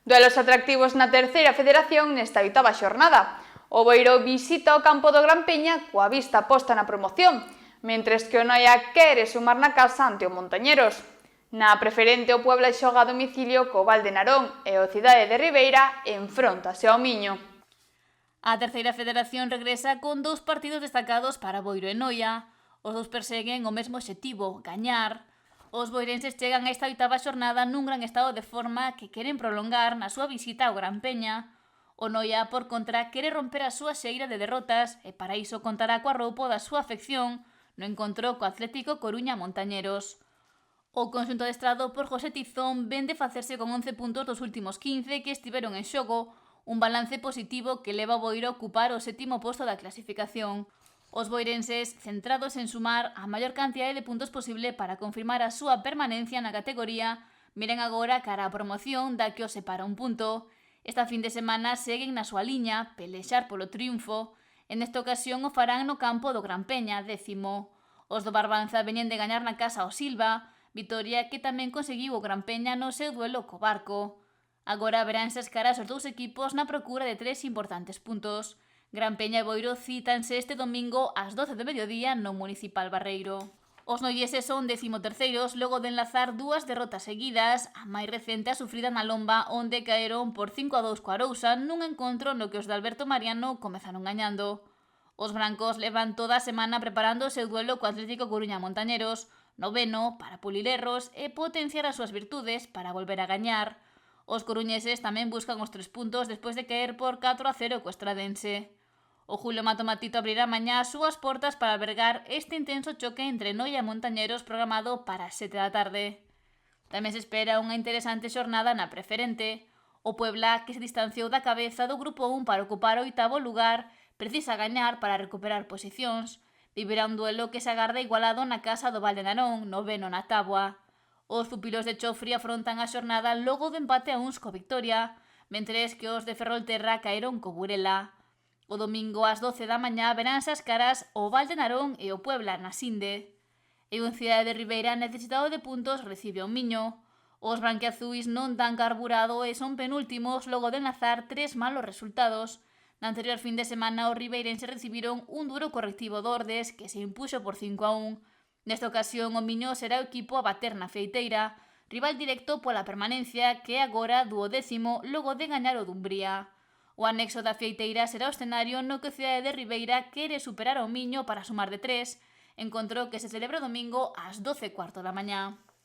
Duelos atractivos na terceira federación nesta oitava xornada. O Boiro visita o campo do Gran Peña coa vista posta na promoción, mentres que o Noia quere sumar na casa ante o Montañeros. Na preferente o Puebla xoga a domicilio co Val de Narón e o Cidade de Ribeira enfróntase ao Miño. A terceira federación regresa con dous partidos destacados para Boiro e Noia. Os dous perseguen o mesmo obxectivo, gañar. Os boirenses chegan a esta oitava xornada nun gran estado de forma que queren prolongar na súa visita ao Gran Peña. O Noia, por contra, quere romper a súa xeira de derrotas e para iso contará coa roupo da súa afección no encontro co Atlético Coruña Montañeros. O conxunto adestrado por José Tizón ven de facerse con 11 puntos dos últimos 15 que estiveron en xogo, un balance positivo que leva o Boiro a ocupar o sétimo posto da clasificación. Os boirenses, centrados en sumar a maior cantidade de puntos posible para confirmar a súa permanencia na categoría, miren agora cara á promoción da que os separa un punto. Esta fin de semana seguen na súa liña, pelexar polo triunfo. En esta ocasión o farán no campo do Gran Peña, 10º. Os do Barbanza veñen de gañar na casa ao Silva, vitoria que tamén conseguiu o Gran Peña no seu duelo co Barco. Agora veránse as caras os dous equipos na procura de 3 importantes puntos. Gran Peña e Boiro cítanse este domingo ás 12 do mediodía no Municipal Barreiro. Os noieses son 13º logo de enlazar dúas derrotas seguidas, a máis recente a sufrida na Lomba, onde caeron por 5-2 co Arousa nun encontro no que os de Alberto Mariano comezaron gañando. Os brancos levan toda a semana preparando o seu duelo co Atlético Coruña Montañeros, 9º para pulir erros e potenciar as súas virtudes para volver a gañar. Os coruñeses tamén buscan os 3 puntos despois de caer por 4-0 co Estradense. O Julio Matomatito abrirá mañá as súas portas para albergar este intenso choque entre Noia e Montañeros programado para as 7 da tarde. Tamén se espera unha interesante xornada na preferente. O Puebla, que se distanciou da cabeza do grupo 1 para ocupar o 8º lugar, precisa gañar para recuperar posicións. Vivirá un duelo que se agarda igualado na casa do Val de Narón, 9º na táboa. Os pupilos de Chofri afrontan a xornada logo do empate a uns co Victoria, mentres que os de Ferrolterra caeron co Burela. O domingo ás 12 da mañá veránse as caras o Val de Narón e o Puebla na Sinde. E un Cidade de Ribeira necesitado de puntos recibe o Miño. Os branquiazuis non dan carburado e son penúltimos logo de enlazar 3 malos resultados. Na anterior fin de semana os ribeirenses recibiron un duro correctivo do Ordes que se impuxo por 5-1. Nesta ocasión o Miño será o equipo a bater na Feiteira, rival directo pola permanencia que é agora 12º logo de gañar o Dumbría. O anexo da Feiteira será o escenario no que o Cidade de Ribeira quere superar ao Miño para sumar de 3, encontro que se celebra o domingo ás 12:15 da mañá.